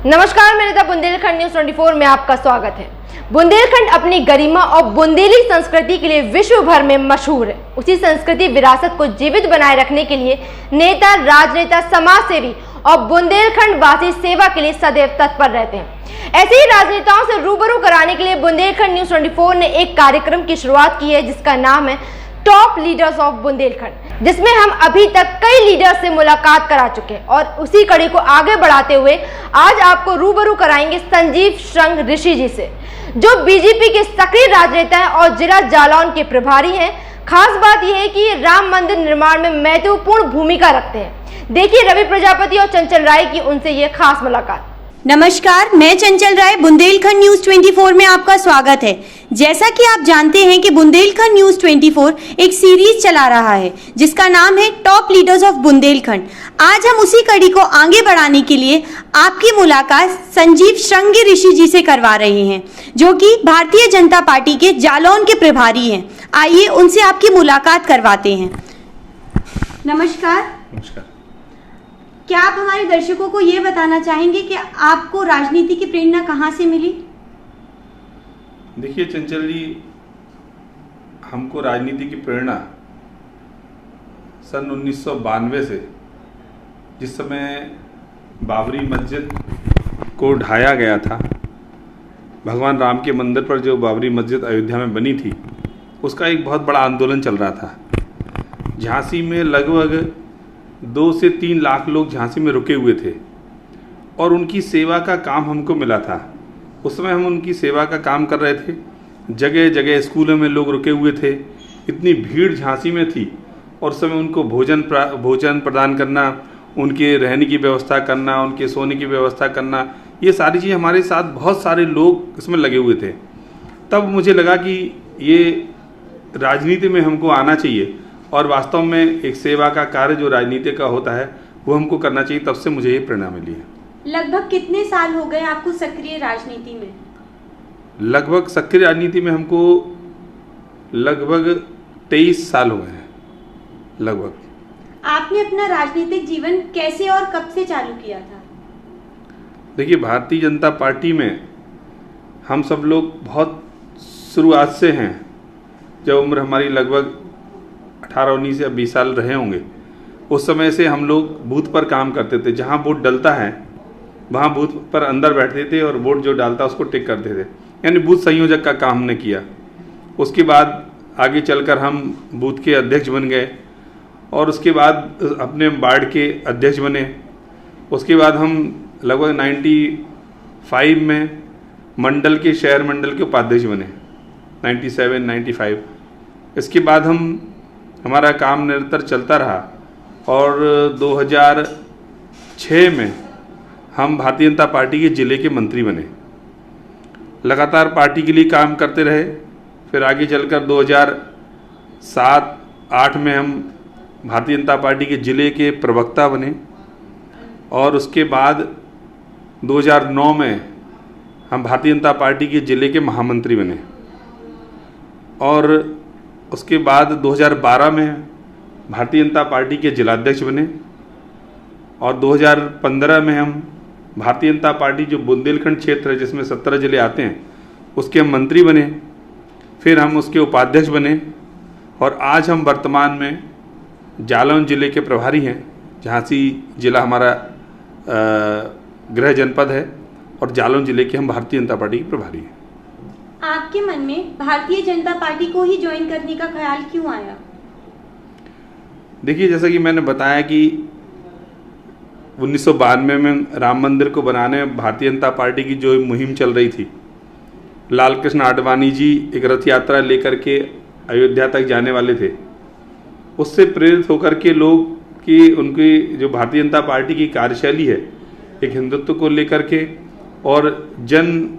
नमस्कार, मेरे बुंदेलखंड न्यूज 24 में आपका स्वागत है। बुंदेलखंड अपनी गरिमा और बुंदेली संस्कृति के लिए विश्व भर में मशहूर है। उसी संस्कृति विरासत को जीवित बनाए रखने के लिए नेता, राजनेता, समाज सेवी और बुंदेलखंड वासी सेवा के लिए सदैव तत्पर रहते हैं। ऐसे ही राजनेताओं से रूबरू कराने के लिए बुंदेलखंड न्यूज 24 ने एक कार्यक्रम की शुरुआत की है, जिसका नाम है टॉप लीडर्स ऑफ बुंदेलखंड, जिसमें हम अभी तक कई लीडर्स से मुलाकात करा चुके हैं और उसी कड़ी को आगे बढ़ाते हुए आज आपको रूबरू कराएंगे संजीव श्रृंग ऋषि जी से, जो बीजेपी के सक्रिय राजनेता हैं और जिला जालौन के प्रभारी हैं। खास बात यह है कि ये राम मंदिर निर्माण में महत्वपूर्ण भूमिका रखते हैं। देखिए रवि प्रजापति और चंचल राय की उनसे ये खास मुलाकात। नमस्कार, मैं चंचल राय, बुंदेलखंड न्यूज 24 में आपका स्वागत है। जैसा कि आप जानते हैं कि बुंदेलखंड न्यूज 24 एक सीरीज चला रहा है जिसका नाम है टॉप लीडर्स ऑफ बुंदेलखंड। आज हम उसी कड़ी को आगे बढ़ाने के लिए आपकी मुलाकात संजीव श्रृंग ऋषि जी से करवा रहे हैं, जो कि भारतीय जनता पार्टी के जालौन के प्रभारी हैं। आइए उनसे आपकी मुलाकात करवाते हैं। नमस्कार। नमस्कार। क्या आप हमारे दर्शकों को ये बताना चाहेंगे कि आपको राजनीति की प्रेरणा कहाँ से मिली? देखिए चंचल जी, हमको राजनीति की प्रेरणा सन 1992 से, जिस समय बाबरी मस्जिद को ढाया गया था, भगवान राम के मंदिर पर जो बाबरी मस्जिद अयोध्या में बनी थी, उसका एक बहुत बड़ा आंदोलन चल रहा था। झांसी में लगभग 2 से 3 लाख लोग झांसी में रुके हुए थे और उनकी सेवा का काम हमको मिला था। उस समय हम उनकी सेवा का काम कर रहे थे। जगह जगह स्कूलों में लोग रुके हुए थे, इतनी भीड़ झांसी में थी और उस समय उनको भोजन प्रदान करना, उनके रहने की व्यवस्था करना, उनके सोने की व्यवस्था करना, ये सारी चीज़ हमारे साथ बहुत सारे लोग इसमें लगे हुए थे। तब मुझे लगा कि ये राजनीति में हमको आना चाहिए और वास्तव में एक सेवा का कार्य जो राजनीति का होता है वो हमको करना चाहिए। तब से मुझे ये प्रेरणा मिली है। लगभग कितने साल हो गए आपको सक्रिय राजनीति में? लगभग सक्रिय राजनीति में हमको लगभग 23 साल हो गए हैं लगभग। आपने अपना राजनीतिक जीवन कैसे और कब से चालू किया था? देखिए, भारतीय जनता पार्टी में हम सब लोग बहुत शुरुआत से हैं। जब उम्र हमारी लगभग 18-19 या 20 साल रहे होंगे, उस समय से हम लोग बूथ पर काम करते थे। जहाँ वोट डलता है वहाँ बूथ पर अंदर बैठते थे और वोट जो डालता उसको टिक करते थे, यानी बूथ संयोजक का काम हमने किया। उसके बाद आगे चलकर हम बूथ के अध्यक्ष बन गए और उसके बाद अपने वार्ड के अध्यक्ष बने। उसके बाद हम लगभग 95 में मंडल के, शहर मंडल के उपाध्यक्ष बने, 97-95। इसके बाद हमारा काम निरंतर चलता रहा और 2006 में हम भारतीय जनता पार्टी के ज़िले के मंत्री बने। लगातार पार्टी के लिए काम करते रहे। फिर आगे चलकर 2007-08 में हम भारतीय जनता पार्टी के ज़िले के प्रवक्ता बने और उसके बाद 2009 में हम भारतीय जनता पार्टी के ज़िले के महामंत्री बने और उसके बाद 2012 में भारतीय जनता पार्टी के जिलाध्यक्ष बने और 2015 में हम भारतीय जनता पार्टी जो बुंदेलखंड क्षेत्र है जिसमें 17 जिले आते हैं उसके हम मंत्री बने। फिर हम उसके उपाध्यक्ष बने और आज हम वर्तमान में जालौन जिले के प्रभारी हैं। झांसी जिला हमारा गृह जनपद है और जालौन जिले के हम भारतीय जनता पार्टी के प्रभारी हैं। आपके मन में भारतीय जनता पार्टी को ही ज्वाइन करने का ख्याल क्यों आया? देखिए, जैसा कि मैंने बताया कि 1992 में राम मंदिर को बनाने में भारतीय जनता पार्टी की जो मुहिम चल रही थी, लाल कृष्ण आडवाणी जी एक रथ यात्रा लेकर के अयोध्या तक जाने वाले थे। उससे प्रेरित होकर के लोग कि उनकी जो भारतीय जनता पार्टी की कार्यशैली है, एक हिंदुत्व को लेकर के और जन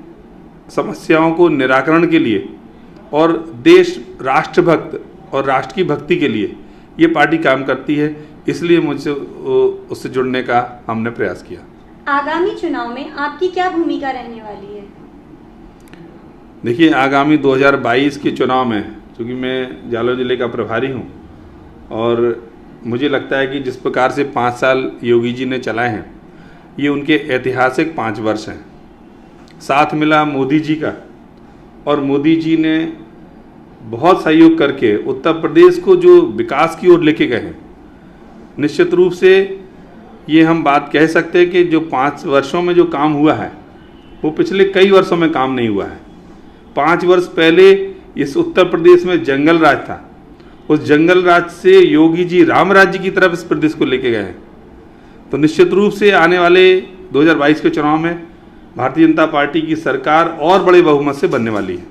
समस्याओं को निराकरण के लिए और देश, राष्ट्रभक्त और राष्ट्र की भक्ति के लिए ये पार्टी काम करती है। इसलिए मुझसे उससे जुड़ने का हमने प्रयास किया। आगामी चुनाव में आपकी क्या भूमिका रहने वाली है? देखिए, आगामी 2022 के चुनाव में, क्योंकि मैं जालौन जिले का प्रभारी हूँ और मुझे लगता है कि जिस प्रकार से 5 साल योगी जी ने चलाए हैं, ये उनके ऐतिहासिक 5 वर्ष हैं। साथ मिला मोदी जी का, और मोदी जी ने बहुत सहयोग करके उत्तर प्रदेश को जो विकास की ओर लेके गए हैं। निश्चित रूप से ये हम बात कह सकते हैं कि जो 5 वर्षों में जो काम हुआ है वो पिछले कई वर्षों में काम नहीं हुआ है। 5 वर्ष पहले इस उत्तर प्रदेश में जंगल राज था, उस जंगल राज से योगी जी राम राज्य की तरफ इस प्रदेश को लेके गए हैं। तो निश्चित रूप से आने वाले 2022 के चुनाव में भारतीय जनता पार्टी की सरकार और बड़े बहुमत से बनने वाली है।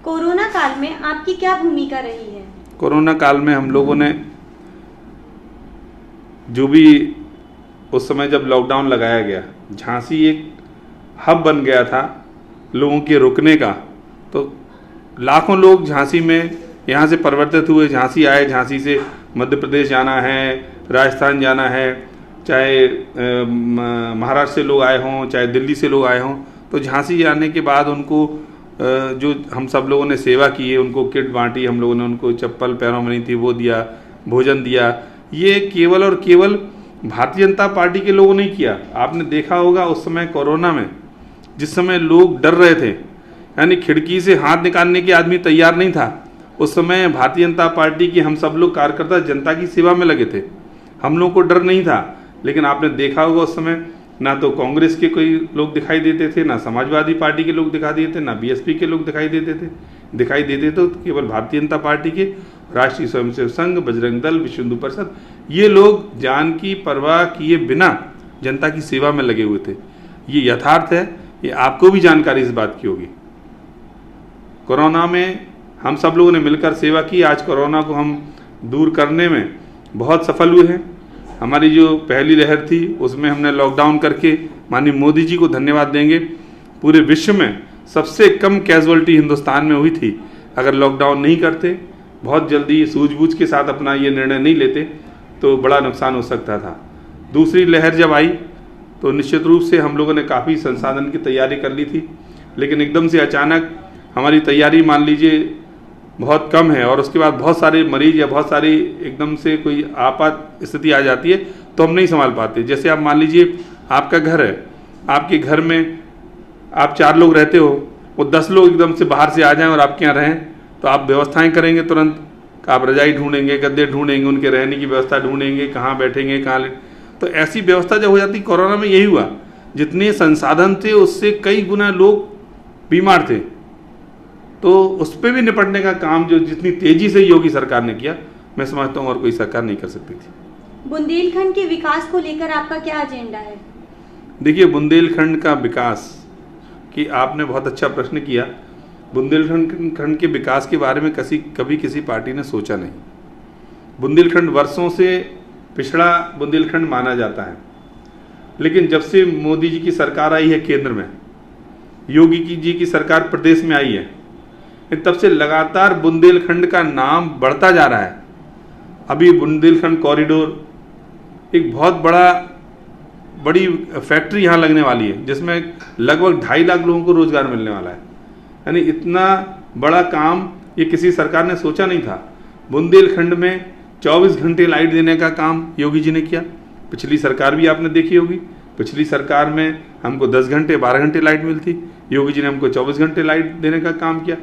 कोरोना काल में आपकी क्या भूमिका रही है? कोरोना काल में हम लोगों ने जो भी उस समय जब लॉकडाउन लगाया गया, झांसी एक हब बन गया था लोगों के रुकने का, तो लाखों लोग झांसी में यहाँ से परिवर्तित हुए, झांसी आए। झांसी से मध्य प्रदेश जाना है, राजस्थान जाना है, चाहे महाराष्ट्र से लोग आए हों, चाहे दिल्ली से लोग आए हों। तो झांसी जाने के बाद उनको जो हम सब लोगों ने सेवा की है, उनको किट बांटी, हम लोगों ने उनको चप्पल पैरों में नहीं थी वो दिया, भोजन दिया। ये केवल और केवल भारतीय जनता पार्टी के लोगों ने किया। आपने देखा होगा उस समय कोरोना में जिस समय लोग डर रहे थे, यानी खिड़की से हाथ निकालने के आदमी तैयार नहीं था, उस समय भारतीय जनता पार्टी की हम सब लोग कार्यकर्ता जनता की सेवा में लगे थे। हम लोगों को डर नहीं था। लेकिन आपने देखा होगा उस समय ना तो कांग्रेस के कोई लोग दिखाई देते थे, ना समाजवादी पार्टी के लोग दिखाई देते, ना बीएसपी के लोग दिखाई देते तो केवल भारतीय जनता पार्टी के, राष्ट्रीय स्वयंसेवक संघ, बजरंग दल, विश्व हिंदू परिषद, ये लोग जान की परवाह किए बिना जनता की सेवा में लगे हुए थे। ये यथार्थ है, ये आपको भी जानकारी इस बात की होगी। कोरोना में हम सब लोगों ने मिलकर सेवा की। आज कोरोना को हम दूर करने में बहुत सफल हुए हैं। हमारी जो पहली लहर थी उसमें हमने लॉकडाउन करके माननीय मोदी जी को धन्यवाद देंगे। पूरे विश्व में सबसे कम कैजुअलिटी हिंदुस्तान में हुई थी। अगर लॉकडाउन नहीं करते, बहुत जल्दी सूझबूझ के साथ अपना ये निर्णय नहीं लेते तो बड़ा नुकसान हो सकता था। दूसरी लहर जब आई तो निश्चित रूप से हम लोगों ने काफ़ी संसाधन की तैयारी कर ली थी, लेकिन एकदम से अचानक हमारी तैयारी मान लीजिए बहुत कम है और उसके बाद बहुत सारे मरीज या बहुत सारी एकदम से कोई आपात स्थिति आ जाती है तो हम नहीं संभाल पाते। जैसे आप मान लीजिए आपका घर है, आपके घर में आप 4 लोग रहते हो, वो 10 लोग एकदम से बाहर से आ जाएं और आपके यहाँ रहें तो आप व्यवस्थाएं करेंगे तुरंत। आप रजाई ढूंढेंगे, गद्दे ढूंढेंगे, उनके रहने की व्यवस्था ढूंढेंगे, कहाँ बैठेंगे तो ऐसी व्यवस्था जब हो जाती, कोरोना में यही हुआ। जितने संसाधन थे उससे कई गुना लोग बीमार थे, तो उस पर भी निपटने का काम जो जितनी तेजी से योगी सरकार ने किया, मैं समझता हूँ और कोई सरकार नहीं कर सकती थी। बुंदेलखंड के विकास को लेकर आपका क्या एजेंडा है? देखिए, बुंदेलखंड का विकास की आपने बहुत अच्छा प्रश्न किया। बुंदेलखंड के विकास के बारे में कभी किसी पार्टी ने सोचा नहीं। बुंदेलखंड वर्षों से पिछड़ा बुंदेलखंड माना जाता है, लेकिन जब से मोदी जी की सरकार आई है केंद्र में, योगी जी की सरकार प्रदेश में आई है, तब से लगातार बुंदेलखंड का नाम बढ़ता जा रहा है। अभी बुंदेलखंड कॉरिडोर, एक बहुत बड़ी फैक्ट्री यहाँ लगने वाली है जिसमें लगभग 2.5 लाख लोगों को रोजगार मिलने वाला है। यानी इतना बड़ा काम ये किसी सरकार ने सोचा नहीं था। बुंदेलखंड में 24 घंटे लाइट देने का काम योगी जी ने किया। पिछली सरकार भी आपने देखी होगी, पिछली सरकार में हमको 10 घंटे 12 घंटे लाइट मिलती, योगी जी ने हमको 24 घंटे लाइट देने का काम किया।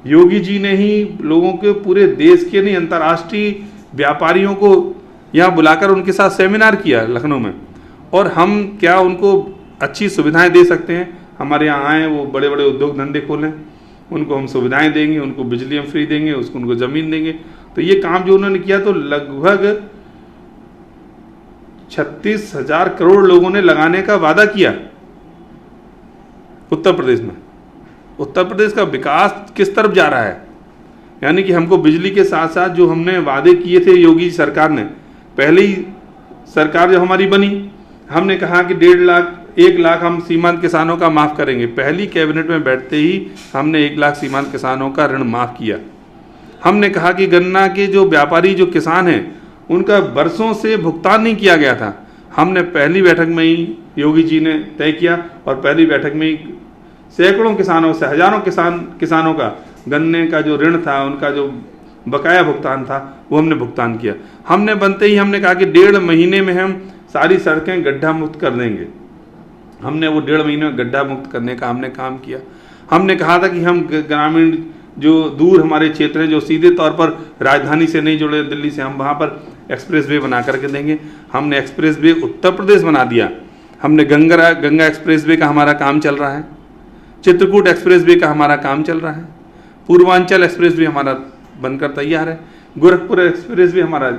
योगी जी ने ही लोगों के पूरे देश के नहीं, अंतर्राष्ट्रीय व्यापारियों को यहाँ बुलाकर उनके साथ सेमिनार किया लखनऊ में। और हम क्या उनको अच्छी सुविधाएं दे सकते हैं, हमारे यहाँ आए, वो बड़े बड़े उद्योग धंधे खोलें, उनको हम सुविधाएं देंगे, उनको बिजली हम फ्री देंगे, उनको ज़मीन देंगे। तो ये काम जो उन्होंने किया, तो लगभग 36,000 करोड़ लोगों ने लगाने का वादा किया उत्तर प्रदेश में। उत्तर प्रदेश का विकास किस तरफ जा रहा है, यानी कि हमको बिजली के साथ साथ जो हमने वादे किए थे योगी सरकार ने, पहली सरकार जब हमारी बनी, हमने कहा कि 1 लाख हम सीमांत किसानों का माफ़ करेंगे। पहली कैबिनेट में बैठते ही हमने 1 लाख सीमांत किसानों का ऋण माफ़ किया। हमने कहा कि गन्ना के जो व्यापारी जो किसान हैं उनका बरसों से भुगतान नहीं किया गया था, हमने पहली बैठक में ही योगी जी ने तय किया और पहली बैठक में ही सैकड़ों किसानों से, हजारों किसानों का गन्ने का जो ऋण था, उनका जो बकाया भुगतान था, वो हमने भुगतान किया। हमने बनते ही हमने कहा कि 1.5 महीने में हम सारी सड़कें गड्ढा मुक्त कर देंगे। हमने वो 1.5 महीने में गड्ढा मुक्त करने का हमने काम किया। हमने कहा था कि हम ग्रामीण जो दूर हमारे क्षेत्र हैं, जो सीधे तौर पर राजधानी से नहीं जुड़े दिल्ली से, हम वहाँ पर एक्सप्रेस वे बना करके देंगे। हमने एक्सप्रेस वे उत्तर प्रदेश बना दिया। हमने गंगा एक्सप्रेस वे का हमारा काम चल रहा है, चित्रकूट एक्सप्रेस वे का हमारा काम चल रहा है, पूर्वांचल एक्सप्रेस वे हमारा बनकर तैयार है, गोरखपुर एक्सप्रेस वे हमारा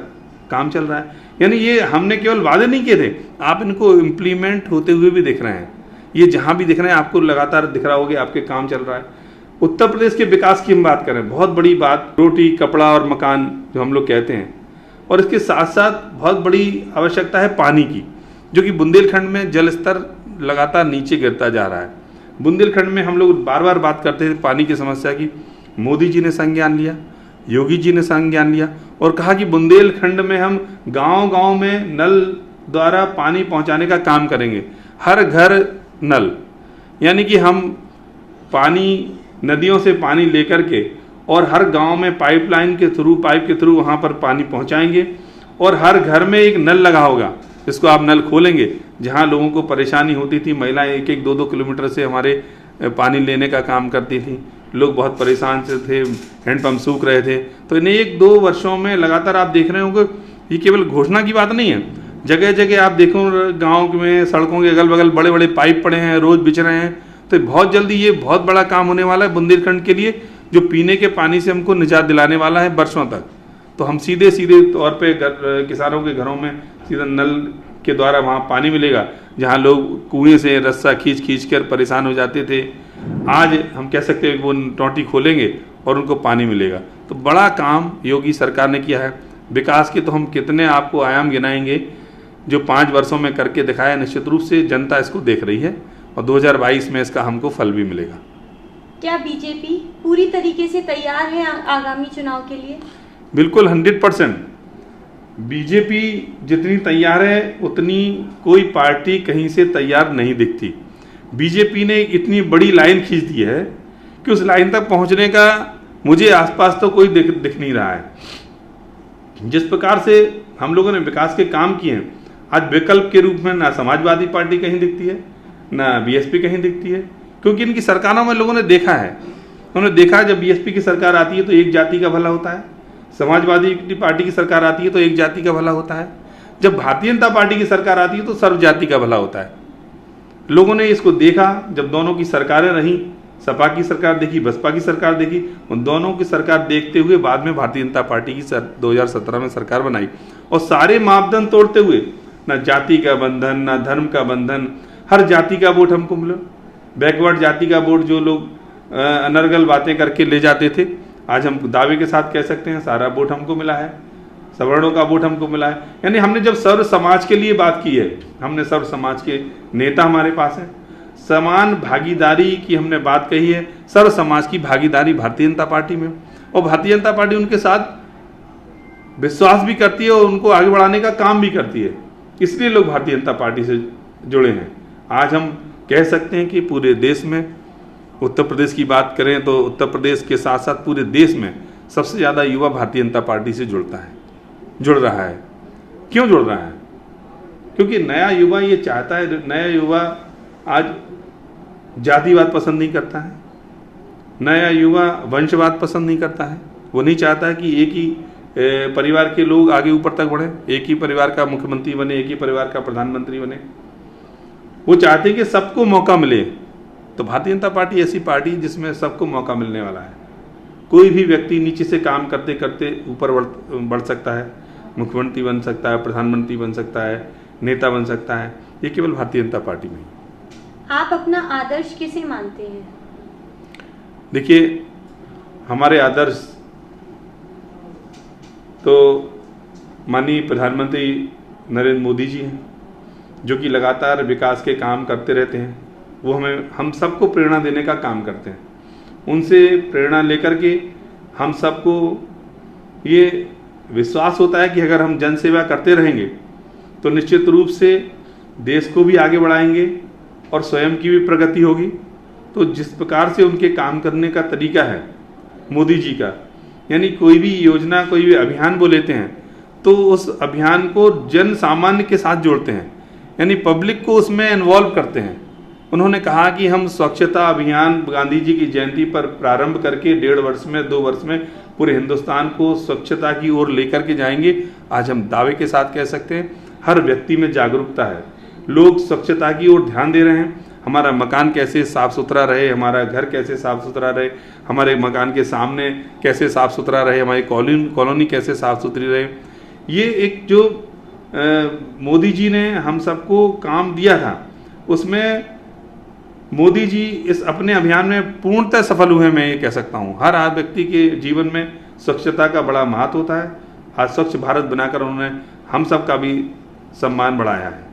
काम चल रहा है। यानी ये हमने केवल वादे नहीं किए थे, आप इनको इम्प्लीमेंट होते हुए भी देख रहे हैं। ये जहाँ भी दिख रहे हैं आपको लगातार दिख रहा होगा आपके काम चल रहा है। उत्तर प्रदेश के विकास की हम बात करें, बहुत बड़ी बात, रोटी कपड़ा और मकान जो हम लोग कहते हैं, और इसके साथ साथ बहुत बड़ी आवश्यकता है पानी की, जो कि बुंदेलखंड में जल स्तर लगातार नीचे गिरता जा रहा है। बुंदेलखंड में हम लोग बार बार बात करते थे पानी की समस्या की। मोदी जी ने संज्ञान लिया, योगी जी ने संज्ञान लिया और कहा कि बुंदेलखंड में हम गांव-गांव में नल द्वारा पानी पहुंचाने का काम करेंगे, हर घर नल, यानी कि हम पानी नदियों से पानी लेकर के और हर गांव में पाइप के थ्रू वहां पर पानी पहुंचाएंगे और हर घर में एक नल लगा होगा, जिसको आप नल खोलेंगे। जहां लोगों को परेशानी होती थी, महिलाएं 1-1, 2-2 किलोमीटर से हमारे पानी लेने का काम करती थी, लोग बहुत परेशान से थे, हैंडपंप सूख रहे थे। तो इन 1-2 वर्षों में लगातार आप देख रहे होंगे, ये केवल घोषणा की बात नहीं है, जगह जगह आप देखो गाँव में सड़कों के अगल बगल बड़े बड़े पाइप पड़े हैं, रोज बिछ रहे हैं। तो बहुत जल्दी ये बहुत बड़ा काम होने वाला है बुंदेलखंड के लिए, जो पीने के पानी से हमको निजात दिलाने वाला है वर्षों तक। तो हम सीधे तौर पे किसानों के घरों में सीधा नल के द्वारा वहाँ पानी मिलेगा, जहाँ लोग कुएं से रस्सा खींच कर परेशान हो जाते थे। आज हम कह सकते हैं वो टोंटी खोलेंगे और उनको पानी मिलेगा। तो बड़ा काम योगी सरकार ने किया है। विकास के तो हम कितने आपको आयाम गिनाएंगे, जो 5 वर्षों में करके दिखाया। निश्चित रूप से जनता इसको देख रही है और 2022 में इसका हमको फल भी मिलेगा। क्या बीजेपी पूरी तरीके से तैयार है आगामी चुनाव के लिए? बिल्कुल 100%। बीजेपी जितनी तैयार है उतनी कोई पार्टी कहीं से तैयार नहीं दिखती। बीजेपी ने इतनी बड़ी लाइन खींच दी है कि उस लाइन तक पहुंचने का मुझे आसपास तो कोई दिख नहीं रहा है। जिस प्रकार से हम लोगों ने विकास के काम किए हैं, आज विकल्प के रूप में ना समाजवादी पार्टी कहीं दिखती है, ना बीएसपी कहीं दिखती है, क्योंकि इनकी सरकारों में लोगों ने देखा है। उन्होंने देखा जब बीएसपी की सरकार आती है तो एक जाति का भला होता है, समाजवादी पार्टी की सरकार आती है तो एक जाति का भला होता है, जब भारतीय जनता पार्टी की सरकार आती है तो सर्व जाति का भला होता है। लोगों ने इसको देखा जब दोनों की सरकारें रहीं, सपा की सरकार देखी, बसपा की सरकार देखी, उन दोनों की सरकार देखते हुए बाद में भारतीय जनता पार्टी की 2017 में सरकार बनाई और सारे मापदंड तोड़ते हुए, ना जाति का बंधन, ना धर्म का बंधन, हर जाति का वोट हमको मिला। बैकवर्ड जाति का वोट जो लोग अनर्गल बातें करके ले जाते थे, आज हम दावे के साथ कह सकते हैं सारा वोट हमको मिला है, सवर्णों का वोट हमको मिला है। यानी हमने जब सर्व समाज के लिए बात की है, हमने सर्व समाज के नेता हमारे पास है, समान भागीदारी की हमने बात कही है, सर्व समाज की भागीदारी भारतीय जनता पार्टी में, और भारतीय जनता पार्टी उनके साथ विश्वास भी करती है और उनको आगे बढ़ाने का काम भी करती है। इसलिए लोग भारतीय जनता पार्टी से जुड़े हैं। आज हम कह सकते हैं कि पूरे देश में, उत्तर प्रदेश की बात करें तो उत्तर प्रदेश के साथ साथ पूरे देश में सबसे ज़्यादा युवा भारतीय जनता पार्टी से जुड़ रहा है। क्यों जुड़ रहा है? क्योंकि नया युवा ये चाहता है, नया युवा आज जातिवाद पसंद नहीं करता है, नया युवा वंशवाद पसंद नहीं करता है। वो नहीं चाहता है कि एक ही परिवार के लोग आगे ऊपर तक बढ़े, एक ही परिवार का मुख्यमंत्री बने, एक ही परिवार का प्रधानमंत्री बने। वो चाहते हैं कि सबको मौका मिले। तो भारतीय जनता पार्टी ऐसी पार्टी जिसमें सबको मौका मिलने वाला है। कोई भी व्यक्ति नीचे से काम करते करते ऊपर बढ़ सकता है, मुख्यमंत्री बन सकता है, प्रधानमंत्री बन सकता है, नेता बन सकता है। ये केवल भारतीय जनता पार्टी में। आप अपना आदर्श किसे मानते हैं? देखिए, हमारे आदर्श तो माननीय प्रधानमंत्री नरेंद्र मोदी जी हैं, जो कि लगातार विकास के काम करते रहते हैं। वो हम सबको प्रेरणा देने का काम करते हैं। उनसे प्रेरणा लेकर के हम सबको ये विश्वास होता है कि अगर हम जन सेवा करते रहेंगे तो निश्चित रूप से देश को भी आगे बढ़ाएंगे और स्वयं की भी प्रगति होगी। तो जिस प्रकार से उनके काम करने का तरीका है मोदी जी का, यानी कोई भी योजना, कोई भी अभियान वो लेते हैं तो उस अभियान को जन सामान्य के साथ जोड़ते हैं, यानी पब्लिक को उसमें इन्वॉल्व करते हैं। उन्होंने कहा कि हम स्वच्छता अभियान गांधी जी की जयंती पर प्रारंभ करके 1.5 वर्ष में 2 वर्ष में पूरे हिंदुस्तान को स्वच्छता की ओर लेकर के जाएंगे। आज हम दावे के साथ कह सकते हैं हर व्यक्ति में जागरूकता है, लोग स्वच्छता की ओर ध्यान दे रहे हैं। हमारा मकान कैसे साफ सुथरा रहे, हमारा घर कैसे साफ सुथरा रहे, हमारे मकान के सामने कैसे साफ सुथरा रहे, हमारी कॉलोनी कैसे साफ सुथरी रहे। ये एक जो मोदी जी ने हम सबको काम दिया था, उसमें मोदी जी इस अपने अभियान में पूर्णतः सफल हुए, मैं ये कह सकता हूँ। हर व्यक्ति के जीवन में स्वच्छता का बड़ा महत्व होता है। आज स्वच्छ भारत बनाकर उन्होंने हम सब का भी सम्मान बढ़ाया है।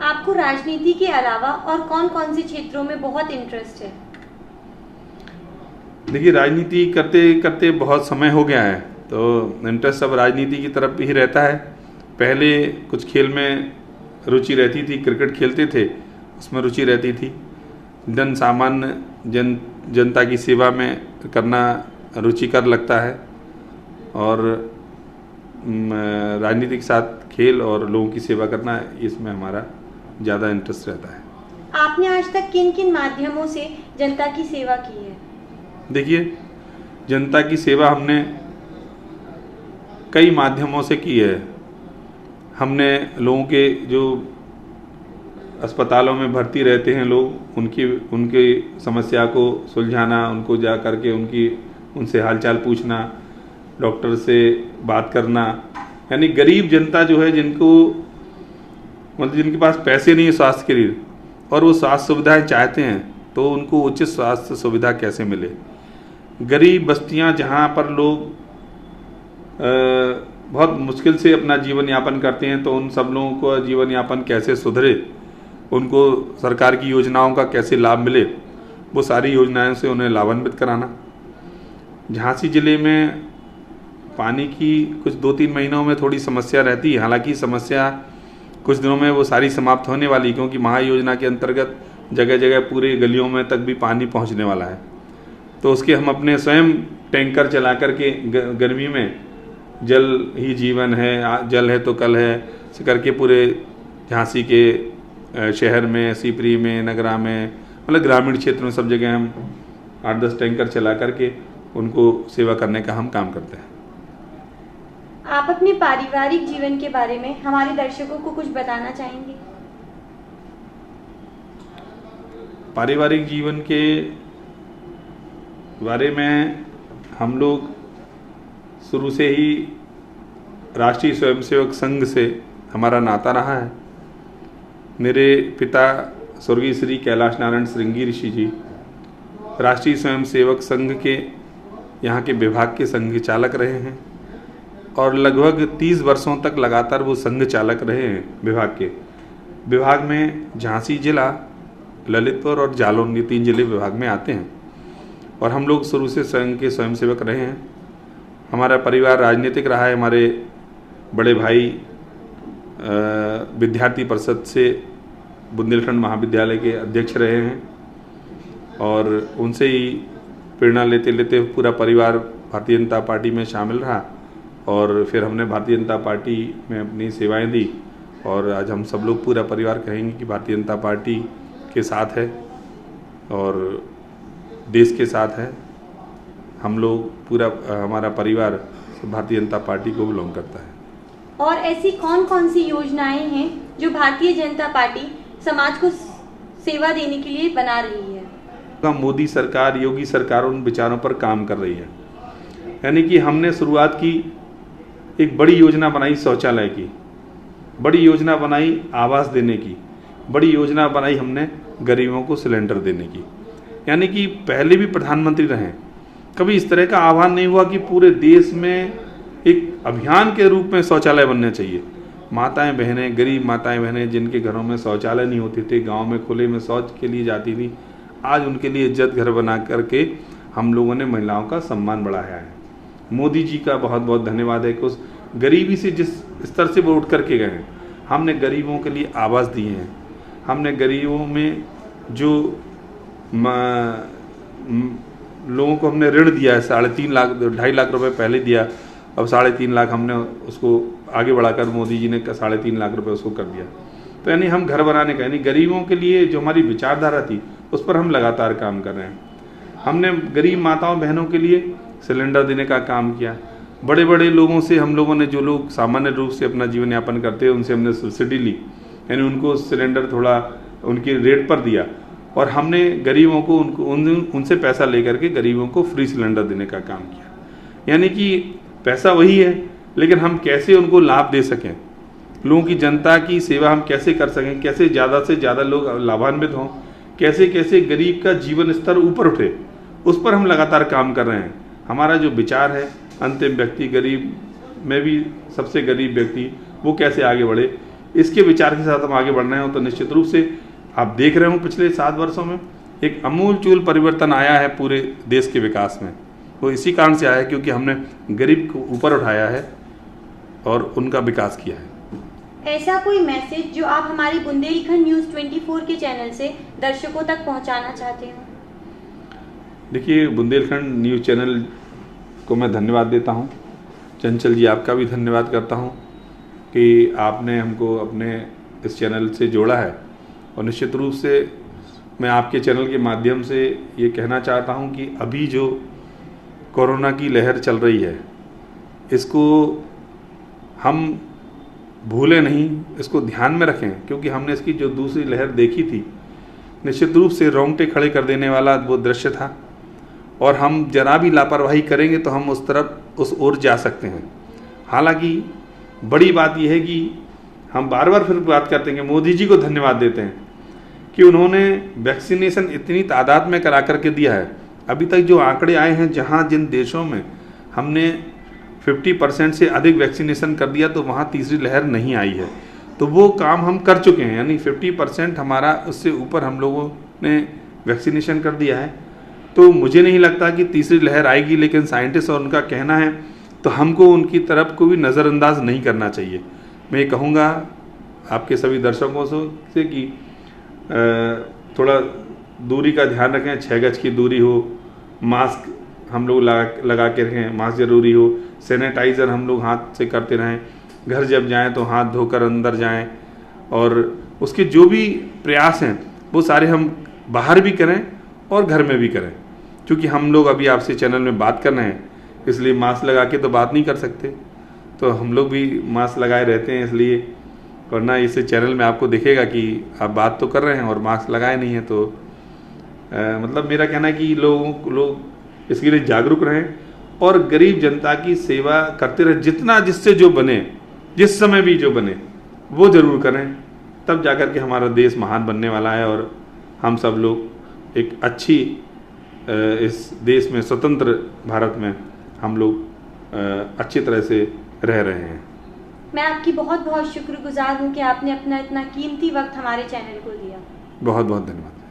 आपको राजनीति के अलावा और कौन कौन से क्षेत्रों में बहुत इंटरेस्ट है? देखिए, राजनीति करते करते बहुत समय हो गया है, तो इंटरेस्ट अब राजनीति की तरफ ही रहता है। पहले कुछ खेल में रुचि रहती थी, क्रिकेट खेलते थे, उसमें रुचि रहती थी। जनता की सेवा में करना रुचिकर लगता है, और राजनीति के साथ खेल और लोगों की सेवा करना, इसमें हमारा ज़्यादा इंटरेस्ट रहता है। आपने आज तक किन किन माध्यमों से जनता की सेवा की है? देखिए, जनता की सेवा हमने कई माध्यमों से की है। हमने लोगों के जो अस्पतालों में भर्ती रहते हैं लोग, उनकी समस्या को सुलझाना, उनको जा करके उनसे हालचाल पूछना, डॉक्टर से बात करना, यानी गरीब जनता जो है, जिनके पास पैसे नहीं है स्वास्थ्य के लिए और वो स्वास्थ्य सुविधाएं चाहते हैं, तो उनको उचित स्वास्थ्य सुविधा कैसे मिले। गरीब बस्तियां जहां पर लोग बहुत मुश्किल से अपना जीवन यापन करते हैं, तो उन सब लोगों को जीवन यापन कैसे सुधरे, उनको सरकार की योजनाओं का कैसे लाभ मिले, वो सारी योजनाओं से उन्हें लाभान्वित कराना। झांसी जिले में पानी की कुछ 2-3 महीनों में थोड़ी समस्या रहती है, हालांकि समस्या कुछ दिनों में वो सारी समाप्त होने वाली, क्योंकि महायोजना के अंतर्गत जगह जगह पूरे गलियों में तक भी पानी पहुंचने वाला है। तो उसके हम अपने स्वयं टैंकर चला करके गर्मी में, जल ही जीवन है, जल है तो कल है से करके पूरे झांसी के शहर में, सीपरी में, नगरा में, मतलब ग्रामीण क्षेत्र में सब जगह हम 8-10 टैंकर चला करके उनको सेवा करने का हम काम करते हैं। आप अपने पारिवारिक जीवन के बारे में हमारे दर्शकों को कुछ बताना चाहेंगे? पारिवारिक जीवन के बारे में हम लोग शुरू से ही राष्ट्रीय स्वयंसेवक संघ से हमारा नाता रहा है। मेरे पिता स्वर्गीय श्री कैलाश नारायण श्रृंगी ऋषि जी राष्ट्रीय स्वयंसेवक संघ के यहाँ के विभाग के संघ चालक रहे हैं, और लगभग 30 वर्षों तक लगातार वो संघ चालक रहे हैं। विभाग में झांसी जिला, ललितपुर और जालौन, ये 3 जिले विभाग में आते हैं, और हम लोग शुरू से संघ के स्वयंसेवक रहे हैं। हमारा परिवार राजनीतिक रहा है। हमारे बड़े भाई विद्यार्थी परिषद से बुंदेलखंड महाविद्यालय के अध्यक्ष रहे हैं, और उनसे ही प्रेरणा लेते लेते पूरा परिवार भारतीय जनता पार्टी में शामिल रहा, और फिर हमने भारतीय जनता पार्टी में अपनी सेवाएं दी, और आज हम सब लोग पूरा परिवार कहेंगे कि भारतीय जनता पार्टी के साथ है और देश के साथ है। हम लोग पूरा, हमारा परिवार भारतीय जनता पार्टी को बिलोंग करता है। और ऐसी कौन कौन सी योजनाएं हैं जो भारतीय जनता पार्टी समाज को सेवा देने के लिए बना रही है? मोदी सरकार, योगी सरकार उन विचारों पर काम कर रही है। यानी कि हमने शुरुआत की, एक बड़ी योजना बनाई शौचालय की, बड़ी योजना बनाई आवास देने की, बड़ी योजना बनाई हमने गरीबों को सिलेंडर देने की। यानी कि पहले भी प्रधानमंत्री रहे, कभी इस तरह का आह्वान नहीं हुआ कि पूरे देश में एक अभियान के रूप में शौचालय बनने चाहिए। माताएं बहनें, गरीब माताएं बहनें जिनके घरों में शौचालय नहीं होते थे, गांव में खुले में शौच के लिए जाती थी, आज उनके लिए इज्जत घर बना करके हम लोगों ने महिलाओं का सम्मान बढ़ाया है। मोदी जी का बहुत बहुत धन्यवाद है कि उस गरीबी से जिस स्तर से वो उठ करके गए हैं, हमने गरीबों के लिए आवास दिए हैं। हमने गरीबों में जो लोगों को हमने ऋण दिया है, 3.5 लाख 2.5 लाख रुपए पहले दिया, अब 3.5 लाख हमने उसको आगे बढ़ाकर मोदी जी ने 3.5 लाख रुपए उसको कर दिया। तो यानी हम घर बनाने का, यानी गरीबों के लिए जो हमारी विचारधारा थी उस पर हम लगातार काम कर रहे हैं। हमने गरीब माताओं बहनों के लिए सिलेंडर देने का काम किया। बड़े बड़े लोगों से हम लोगों ने, जो लोग सामान्य रूप से अपना जीवन यापन करते हैं, उनसे हमने सब्सिडी ली, यानी उनको सिलेंडर थोड़ा उनके रेट पर दिया, और हमने गरीबों को उनसे पैसा लेकर के गरीबों को फ्री सिलेंडर देने का काम किया। यानी कि पैसा वही है, लेकिन हम कैसे उनको लाभ दे सकें, लोगों की, जनता की सेवा हम कैसे कर सकें, कैसे ज़्यादा से ज़्यादा लोग लाभान्वित हों, कैसे कैसे गरीब का जीवन स्तर ऊपर उठे, उस पर हम लगातार काम कर रहे हैं। हमारा जो विचार है, अंतिम व्यक्ति, गरीब में भी सबसे गरीब व्यक्ति, वो कैसे आगे बढ़े, इसके विचार के साथ हम आगे बढ़ रहे हैं। तो निश्चित रूप से आप देख रहे हो पिछले 7 वर्षों में एक अमूलचूल परिवर्तन आया है पूरे देश के विकास में। वो इसी कारण से आया है क्योंकि हमने गरीब को ऊपर उठाया है और उनका विकास किया है। ऐसा कोई मैसेज जो आप हमारी बुंदेलखंड न्यूज़ 24 के चैनल से दर्शकों तक पहुंचाना चाहते हो? देखिए, बुंदेलखंड न्यूज़ चैनल को मैं धन्यवाद देता हूं। चंचल जी, आपका भी धन्यवाद करता हूं कि आपने हमको अपने इस चैनल से जोड़ा है, और निश्चित रूप से मैं आपके चैनल के माध्यम से ये कहना चाहता हूं कि अभी जो कोरोना की लहर चल रही है, इसको हम भूलें नहीं, इसको ध्यान में रखें, क्योंकि हमने इसकी जो दूसरी लहर देखी थी, निश्चित रूप से रोंगटे खड़े कर देने वाला वो दृश्य था, और हम जरा भी लापरवाही करेंगे तो हम उस ओर जा सकते हैं। हालांकि बड़ी बात यह है कि हम बार बार फिर बात करते हैं कि मोदी जी को धन्यवाद देते हैं कि उन्होंने वैक्सीनेशन इतनी तादाद में करा करके दिया है। अभी तक जो आंकड़े आए हैं, जहां जिन देशों में हमने 50% से अधिक वैक्सीनेशन कर दिया, तो वहाँ तीसरी लहर नहीं आई है। तो वो काम हम कर चुके हैं, यानी 50% हमारा, उससे ऊपर हम लोगों ने वैक्सीनेशन कर दिया है। तो मुझे नहीं लगता कि तीसरी लहर आएगी, लेकिन साइंटिस्ट और उनका कहना है, तो हमको उनकी तरफ को भी नज़रअंदाज नहीं करना चाहिए। मैं ये कहूँगा आपके सभी दर्शकों से कि थोड़ा दूरी का ध्यान रखें, 6 गज की दूरी हो, मास्क हम लोग लगा के रखें, मास्क ज़रूरी हो, सैनिटाइज़र हम लोग हाथ से करते रहें, घर जब जाएं तो हाथ धोकर अंदर जाएं, और उसके जो भी प्रयास हैं वो सारे हम बाहर भी करें और घर में भी करें। क्योंकि हम लोग अभी आपसे चैनल में बात कर रहे हैं, इसलिए मास्क लगा के तो बात नहीं कर सकते, तो हम लोग भी मास्क लगाए रहते हैं इसलिए, वरना इस चैनल में आपको दिखेगा कि आप बात तो कर रहे हैं और मास्क लगाए नहीं हैं। तो मतलब मेरा कहना है कि लोग इसके लिए जागरूक रहें और गरीब जनता की सेवा करते रहें, जितना जिससे जो बने, जिस समय भी जो बने वो ज़रूर करें, तब जाकर के हमारा देश महान बनने वाला है और हम सब लोग एक अच्छी इस देश में, स्वतंत्र भारत में हम लोग अच्छी तरह से रह रहे हैं। मैं आपकी बहुत बहुत शुक्रगुजार हूँ कि आपने अपना इतना कीमती वक्त हमारे चैनल को दिया। बहुत बहुत धन्यवाद।